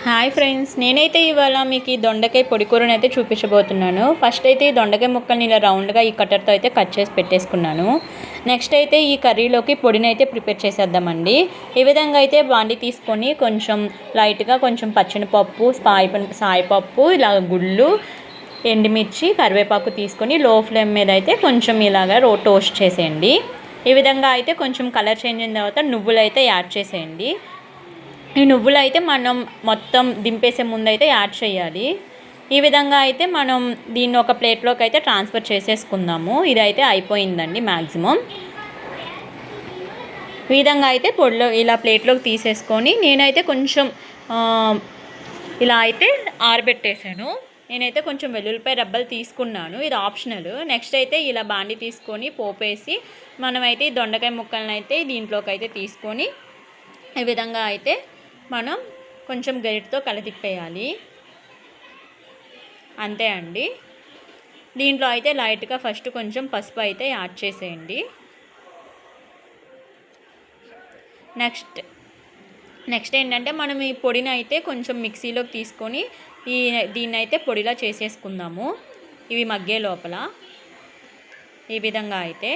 Hi friends, నేనైతే ఇవాళ మీకు ఈ దొండకాయ పొడి కూరని అయితే చూపించబోతున్నాను. ఫస్ట్ అయితే ఈ దొండకాయ ముక్కల్ని ఇలా రౌండ్గా ఈ కట్టర్తో అయితే కట్ చేసి పెట్టేసుకున్నాను. నెక్స్ట్ అయితే ఈ కర్రీలోకి పొడిని అయితే ప్రిపేర్ చేసేద్దామండి. ఈ విధంగా అయితే బాండి తీసుకొని కొంచెం లైట్గా కొంచెం పచ్చనిపప్పు, సాయిపప్పు, ఇలా గుళ్ళు, ఎండుమిర్చి, కరివేపాకు తీసుకొని లో ఫ్లేమ్ మీద అయితే కొంచెం ఇలాగా టోస్ట్ చేసేయండి. ఈ విధంగా అయితే కొంచెం కలర్ చేంజ్ అయిన తర్వాత నువ్వులు అయితే యాడ్ చేసేయండి. ఈ నువ్వులు అయితే మనం మొత్తం దింపేసే ముందు అయితే యాడ్ చేయాలి. ఈ విధంగా అయితే మనం దీన్ని ఒక ప్లేట్లోకి అయితే ట్రాన్స్ఫర్ చేసేసుకుందాము. ఇదైతే అయిపోయిందండి మ్యాక్సిమం. ఈ విధంగా అయితే పొడిలో ఇలా ప్లేట్లోకి తీసేసుకొని నేనైతే కొంచెం ఇలా అయితే ఆరబెట్టేసాను. నేనైతే కొంచెం వెల్లుల్లిపాయ రబ్బలు తీసుకున్నాను, ఇది ఆప్షనల్. నెక్స్ట్ అయితే ఇలా బాండి తీసుకొని పోపేసి మనమైతే ఈ దొండకాయ ముక్కలను అయితే దీంట్లోకి అయితే తీసుకొని ఈ విధంగా అయితే మనం కొంచెం గరిటతో కలతిప్పేయాలి. అంతే అండి. దీంట్లో అయితే లైట్గా ఫస్ట్ కొంచెం పసుపు అయితే యాడ్ చేసేయండి. నెక్స్ట్ ఏంటంటే మనం ఈ పొడిని అయితే కొంచెం మిక్సీలోకి తీసుకొని దీన్ని అయితే పొడిలా చేసేసుకుందాము. ఇవి మగ్గే లోపల ఈ విధంగా అయితే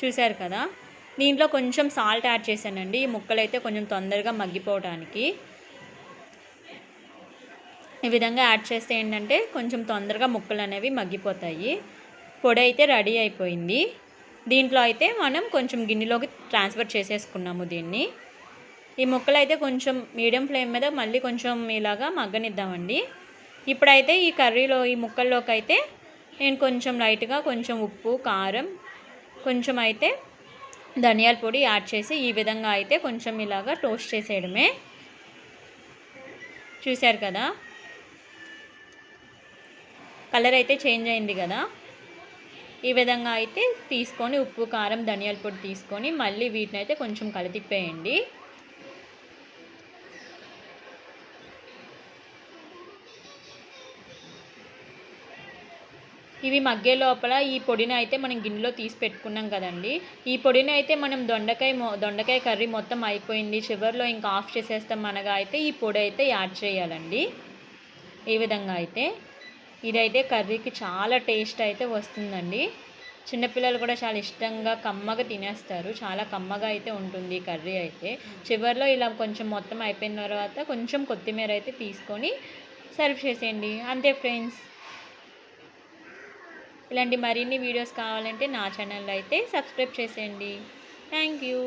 చూశారు కదా. దీంట్లో కొంచెం సాల్ట్ యాడ్ చేశానండి, ఈ ముక్కలు అయితే కొంచెం తొందరగా మగ్గిపోవడానికి. ఈ విధంగా యాడ్ చేస్తే ఏంటంటే కొంచెం తొందరగా ముక్కలు అనేవి మగ్గిపోతాయి. పొడి అయితే రెడీ అయిపోయింది. దీంట్లో అయితే మనం కొంచెం గిన్నెలోకి ట్రాన్స్ఫర్ చేసేసుకున్నాము దీన్ని. ఈ ముక్కలు అయితే కొంచెం మీడియం ఫ్లేమ్ మీద మళ్ళీ కొంచెం ఇలాగా మగ్గనిద్దామండి. ఇప్పుడైతే ఈ కర్రీలో ఈ ముక్కల్లోకి అయితే నేను కొంచెం లైట్గా కొంచెం ఉప్పు, కారం, కొంచెం అయితే ధనియాల పొడి యాడ్ చేసి ఈ విధంగా అయితే కొంచెం ఇలాగా టోస్ట్ చేసేయడమే. చూశారు కదా, కలర్ అయితే చేంజ్ అయింది కదా. ఈ విధంగా అయితే తీసుకొని ఉప్పు, కారం, ధనియాల పొడి తీసుకొని మళ్ళీ వీటిని అయితే కొంచెం కలితిప్పేయండి. ఇవి మగ్గే లోపల ఈ పొడిని అయితే మనం గిన్నెలో తీసి పెట్టుకున్నాం కదండి. ఈ పొడిని అయితే మనం దొండకాయ కర్రీ మొత్తం అయిపోయింది, చివరిలో ఇంకా ఆఫ్ చేసేస్తాం అనగా అయితే ఈ పొడి అయితే యాడ్ చేయాలండి. ఈ విధంగా అయితే ఇదైతే కర్రీకి చాలా టేస్ట్ అయితే వస్తుందండి. చిన్నపిల్లలు కూడా చాలా ఇష్టంగా కమ్మగా తినేస్తారు. చాలా కమ్మగా అయితే ఉంటుంది కర్రీ అయితే. చివరిలో ఇలా కొంచెం మొత్తం అయిపోయిన తర్వాత కొంచెం కొత్తిమీర అయితే తీసుకొని సర్వ్ చేసేయండి. అంతే ఫ్రెండ్స్. ఇలాంటి మరిన్ని వీడియోస్ కావాలంటే నా ఛానల్ అయితే సబ్స్క్రైబ్ చేసేయండి. Thank you.